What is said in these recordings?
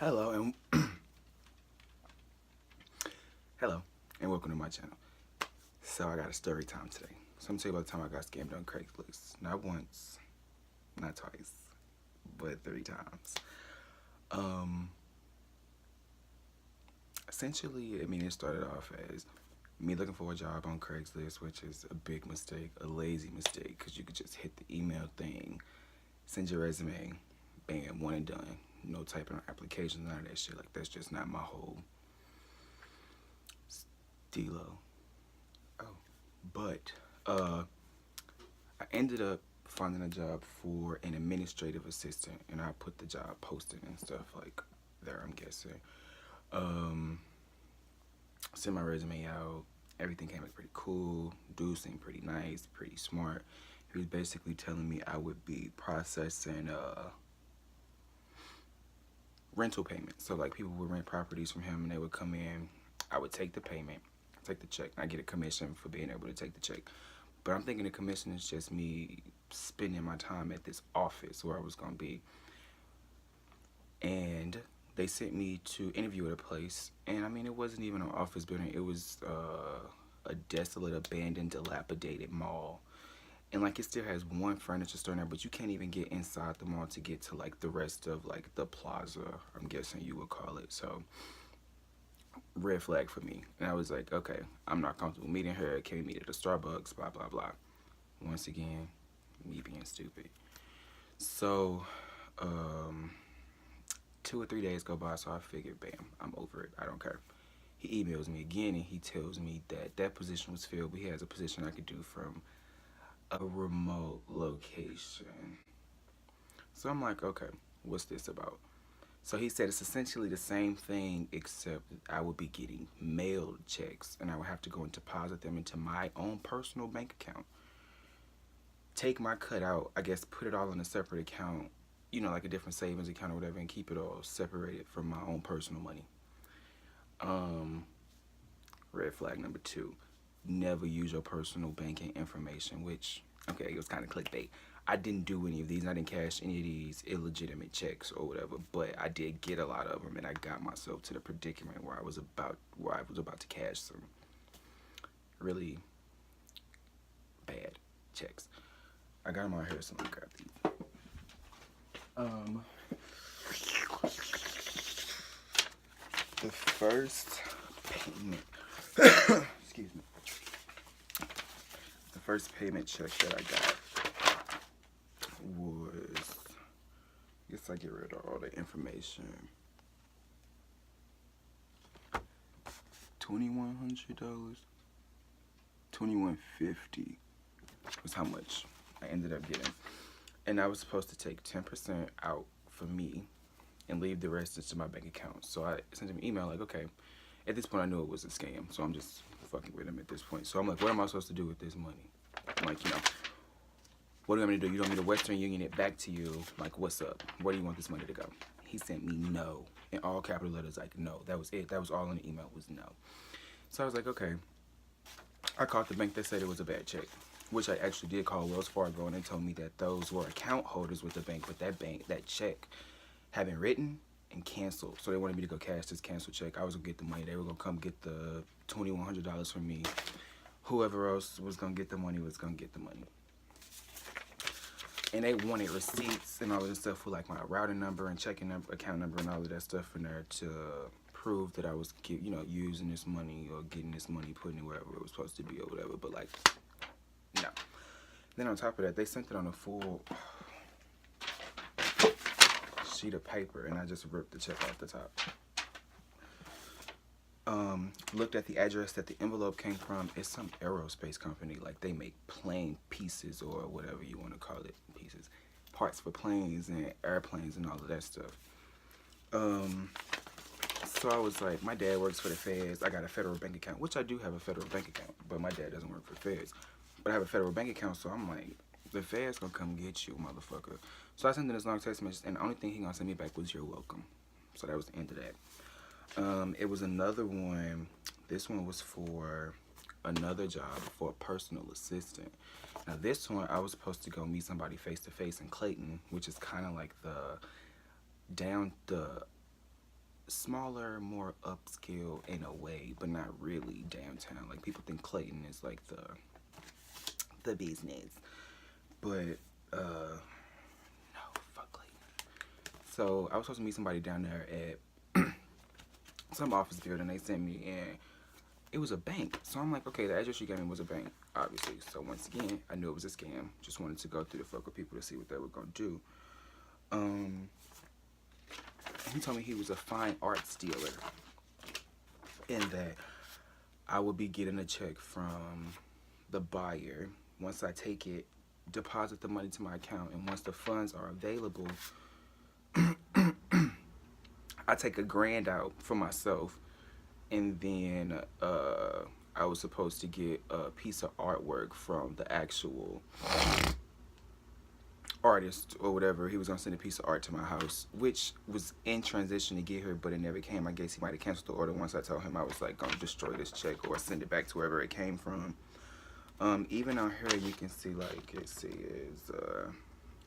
Hello and hello and welcome to my channel. So I got a story time today. So I'm gonna tell you about the time I got scammed on Craigslist. Not once, not twice, but 3 times. Um, Essentially, it started off as me looking for a job on Craigslist, which is a big mistake, a lazy mistake, because you could just hit the email thing, send your resume, bam, one and done. No typing on applications, none of that shit. Like that's just not my whole dealo. Oh, but I ended up finding a job for an administrative assistant, and I put the job posting and stuff like there. I'm guessing. Um, Sent my resume out. Everything came out pretty cool. Dude seemed pretty nice, pretty smart. He was basically telling me I would be processing rental payments. So like people would rent properties from him, and they would come in. I would take the payment, take the check. And I get a commission for being able to take the check. But I'm thinking the commission is just me spending my time at this office where I was gonna be. And they sent me to interview at a place, and it wasn't even an office building. It was a desolate, abandoned, dilapidated mall. And like it still has one furniture store in there, but you can't even get inside the mall to get to like the rest of like the plaza, I'm guessing you would call it. So red flag for me. And I was like, okay, I'm not comfortable meeting her. Can we meet at a Starbucks? Blah blah blah. Once again, me being stupid. So, 2 or 3 days go by, so I figured, bam, I'm over it. I don't care. He emails me again and he tells me that that position was filled, but he has a position I could do from a remote location. So I'm like, okay, what's this about? So he said it's essentially the same thing, except I would be getting mailed checks and I would have to go and deposit them into my own personal bank account. Take my cut out, I guess, put it all in a separate account, like a different savings account or whatever, and keep it all separated from my own personal money. Um, Red flag number 2, never use your personal banking information, which, okay, it was kind of clickbait. I didn't do any of these. I didn't cash any of these illegitimate checks or whatever, but I did get a lot of them, and I got myself to the predicament where I was about to cash some really bad checks. I got them out here, so I'm gonna grab these. Um, the first payment, excuse me, the first payment check that I got was, I guess I get rid of all the information. $2,100, $2,150 was how much I ended up getting. And I was supposed to take 10% out for me and leave the rest into my bank account. So I sent him an email like, okay, at this point I knew it was a scam, so I'm just fucking with him at this point. So I'm like, what am I supposed to do with this money? Like, what do you want me to do? You want me to Western Union it back to you? Like, what's up? Where do you want this money to go? He sent me no, in all capital letters, like no. That was it. That was all in the email, was no. So I was like, okay. I called the bank. They said it was a bad check, which I actually did call Wells Fargo, and they told me that those were account holders with the bank, but that check had been written and canceled. So they wanted me to go cash this canceled check. I was gonna get the money. They were gonna come get the $2,100 from me. Whoever else was gonna get the money was gonna get the money. And they wanted receipts and all of this stuff for like my routing number and checking number, account number, and all of that stuff in there to prove that I was, using this money or getting this money, putting it wherever it was supposed to be or whatever. But like, no. Then on top of that, they sent it on a full sheet of paper, and I just ripped the check off the top. Looked at the address that the envelope came from. It's some aerospace company. Like they make plane pieces or whatever you want to call it, pieces, parts for planes and airplanes and all of that stuff. So I was like, my dad works for the feds. I got a federal bank account, which I do have a federal bank account, but my dad doesn't work for feds. But I have a federal bank account, so I'm like, the feds gonna come get you, motherfucker. So I sent him this long text message, and the only thing he gonna send me back was "you're welcome." So that was the end of that. It was another one. This one was for another job for a personal assistant. Now this one, I was supposed to go meet somebody face to face in Clayton, which is kind of like the smaller, more upscale in a way, but not really downtown. Like people think Clayton is like the business, but no, fuck Clayton. So I was supposed to meet somebody down there at some office building. They sent me, and it was a bank. So I'm like, okay, the address you gave me was a bank, obviously. So once again, I knew it was a scam. Just wanted to go through the fuck with people to see what they were gonna do. He told me he was a fine arts dealer, and that I would be getting a check from the buyer. Once I take it, deposit the money to my account, and once the funds are available, I take $1,000 out for myself, and then I was supposed to get a piece of artwork from the actual artist or whatever. He was gonna send a piece of art to my house, which was in transition to get here, but it never came. I guess he might have canceled the order once I told him I was like gonna destroy this check or send it back to wherever it came from. Even on here you can see, like, it says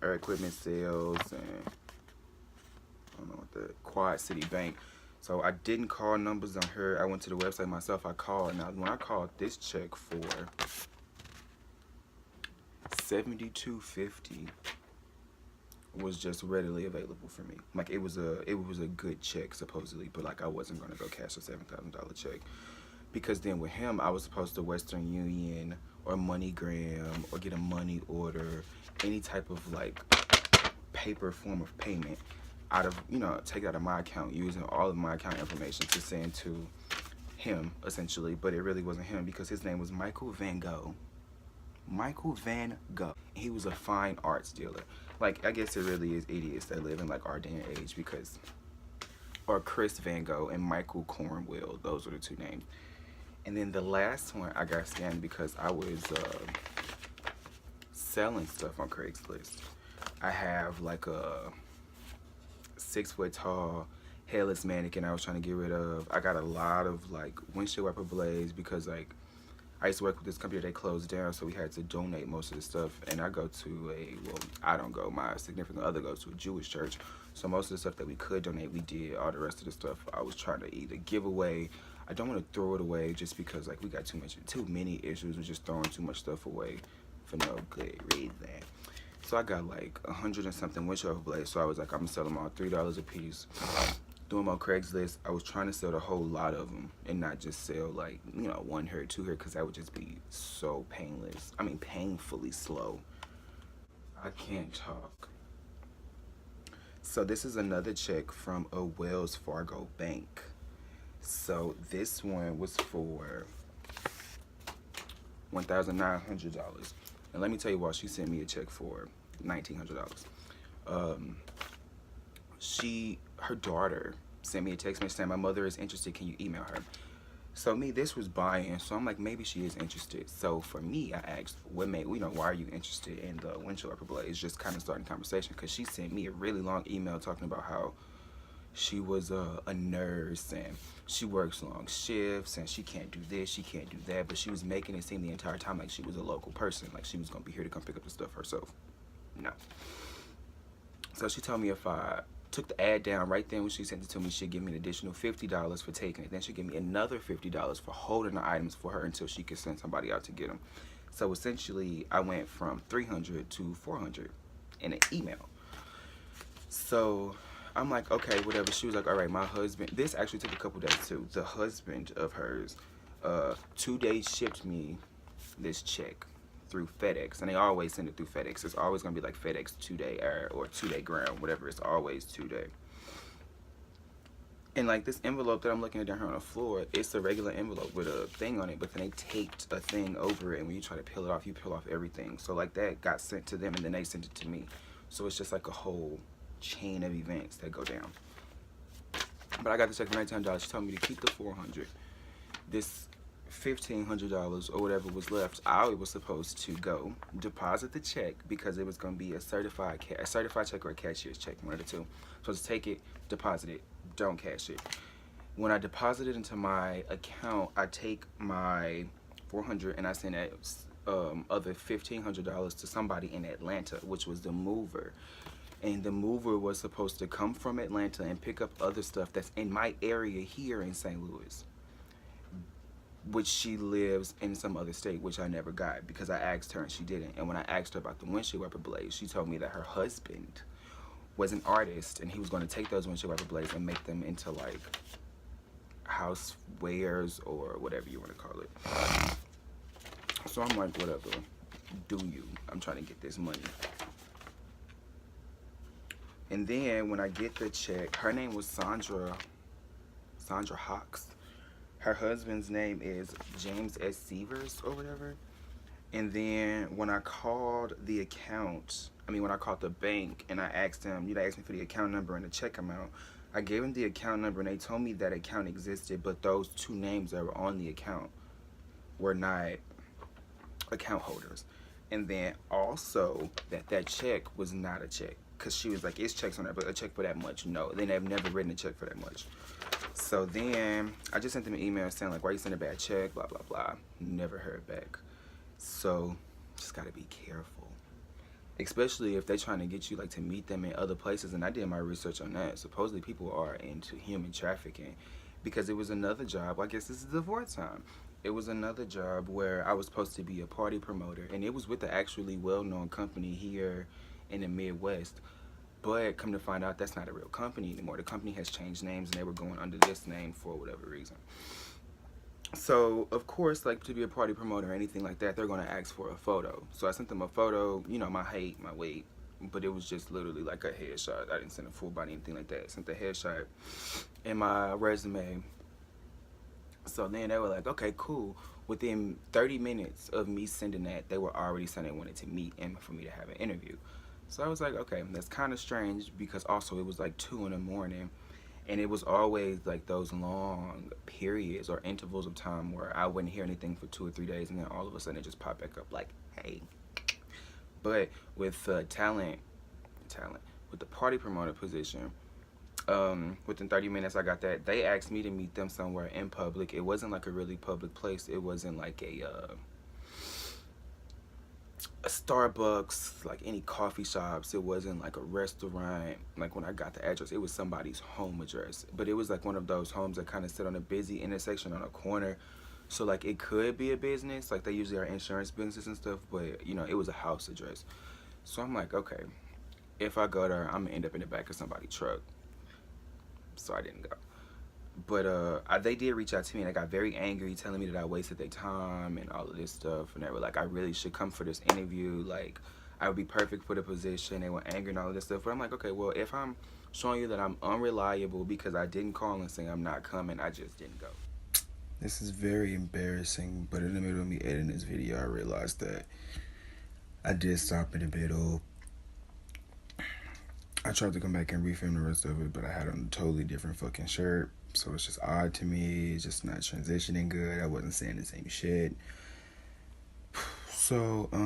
our equipment sales, and I don't know what the Quad City Bank. So I didn't call numbers on her. I went to the website myself. I called. Now when I called, this check for $72.50 was just readily available for me. Like it was a good check supposedly, but like I wasn't gonna go cash a $7,000 check, because then with him I was supposed to Western Union or MoneyGram or get a money order, any type of like paper form of payment out of, take it out of my account using all of my account information to send to him essentially. But it really wasn't him, because his name was Michael Van Gogh. Michael Van Gogh. He was a fine arts dealer. Like, I guess it really is idiots that live in like our day and age, because, or Chris Van Gogh and Michael Cornwell, those are the two names. And then the last one I got scammed because I was selling stuff on Craigslist. I have like a 6-foot tall headless mannequin I was trying to get rid of. I got a lot of like windshield wiper blades, because like I used to work with this company, they closed down, so we had to donate most of the stuff. And I go to I don't go, my significant other goes to a Jewish church, so most of the stuff that we could donate, we did. All the rest of the stuff I was trying to either give away. I don't want to throw it away just because like we got too many issues with just throwing too much stuff away for no good reason. So I got like 100 and something windshield blades, so I was like, I'm gonna sell them all $3 a piece. Doing them on Craigslist, I was trying to sell the whole lot of them and not just sell like, one here, two here, because that would just be so painless. I mean, painfully slow. I can't talk. So this is another check from a Wells Fargo bank. So this one was for $1,900. And let me tell you why she sent me a check for $1,900. Her daughter sent me a text message saying, my mother is interested, can you email her? So me, this was buying, so I'm like, maybe she is interested. So for me, I asked, why are you interested in the windshield wiper blades? Just kind of starting conversation, because she sent me a really long email talking about how she was a nurse and she works long shifts and she can't do this, she can't do that, but she was making it seem the entire time like she was a local person, like she was gonna be here to come pick up the stuff herself. No. So she told me if I took the ad down right then when she sent it to me, she'd give me an additional $50 for taking it. Then she'd give me another $50 for holding the items for her until she could send somebody out to get them. So essentially, I went from $300 to $400 in an email. So I'm like, okay, whatever. She was like, all right, my husband, this actually took a couple days too. The husband of hers, 2 days shipped me this check through FedEx, and they always send it through FedEx. It's always gonna be like FedEx 2-day or 2-day ground, whatever. It's always 2-day. And like this envelope that I'm looking at down here on the floor, it's a regular envelope with a thing on it, but then they taped a thing over it, and when you try to peel it off, you peel off everything. So like that got sent to them, and then they sent it to me. So it's just like a whole chain of events that go down. But I got the check for $19. She told me to keep the $400. This $1,500 or whatever was left, I was supposed to go deposit the check, because it was going to be a certified check or a cashier's check, one of the two. So to take it, deposit it, don't cash it. When I deposit it into my account, I take my $400 and I send that other $1,500 to somebody in Atlanta, which was the mover. And the mover was supposed to come from Atlanta and pick up other stuff that's in my area here in St. Louis, which she lives in some other state, which I never got because I asked her and she didn't. And when I asked her about the windshield wiper blades, she told me that her husband was an artist and he was going to take those windshield wiper blades and make them into like housewares or whatever you want to call it. So I'm like, whatever, do you? I'm trying to get this money. And then when I get the check, her name was Sandra Hawks. Her husband's name is James S. Severs or whatever. And then when I called the account, when I called the bank and I asked them, they asked me for the account number and the check amount. I gave them the account number and they told me that account existed, but those two names that were on the account were not account holders. And then also that check was not a check, because she was like, it's checks on there, but a check for that much, no. They have never written a check for that much. So then I just sent them an email saying like, why you send a bad check, blah, blah, blah. Never heard back. So just gotta be careful, especially if they're trying to get you like to meet them in other places. And I did my research on that. Supposedly people are into human trafficking, because it was another job. I guess this is the fourth time. It was another job where I was supposed to be a party promoter, and it was with the actually well-known company here in the Midwest. But come to find out, that's not a real company anymore. The company has changed names and they were going under this name for whatever reason. So of course, like, to be a party promoter or anything like that, they're going to ask for a photo. So I sent them a photo, my height, my weight, but it was just literally like a headshot. I didn't send a full body, anything like that. I sent the headshot and my resume. So then they were like, okay, cool. Within 30 minutes of me sending that, they were already saying they wanted to meet and for me to have an interview. So I was like, okay, that's kind of strange, because also it was like 2 in the morning. And it was always like those long periods or intervals of time where I wouldn't hear anything for 2 or 3 days, and then all of a sudden it just popped back up like, hey. But with talent, with the party promoter position, within 30 minutes I got that. They asked me to meet them somewhere in public. It wasn't like a really public place. It wasn't like a Starbucks, like any coffee shops. It wasn't like a restaurant. Like when I got the address, it was somebody's home address, but it was like one of those homes that kind of sit on a busy intersection on a corner. So like it could be a business, like they usually are insurance businesses and stuff, but it was a house address. So I'm like, okay, if I go there, I'm gonna end up in the back of somebody's truck. So I didn't go. But they did reach out to me, and they got very angry, telling me that I wasted their time and all of this stuff. And they were like, I really should come for this interview. Like, I would be perfect for the position. They were angry and all of this stuff. But I'm like, okay, well, if I'm showing you that I'm unreliable because I didn't call and say I'm not coming, I just didn't go. This is very embarrassing, but in the middle of me editing this video, I realized that I did stop in the middle. I tried to come back and refilm the rest of it, but I had on a totally different fucking shirt. So it's just odd to me. It's just not transitioning good. I wasn't saying the same shit. So, I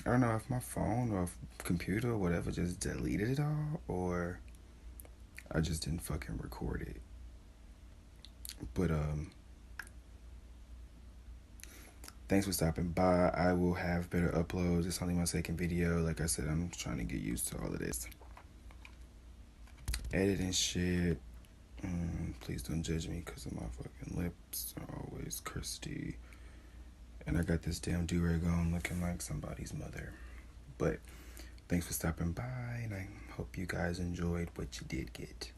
don't know if my phone or computer or whatever just deleted it all, or I just didn't fucking record it. But, thanks for stopping by. I will have better uploads. It's only my second video. Like I said, I'm trying to get used to all of this editing shit. Please don't judge me because of my fucking lips are always crusty. And I got this damn do-rag on looking like somebody's mother. But thanks for stopping by, and I hope you guys enjoyed what you did get.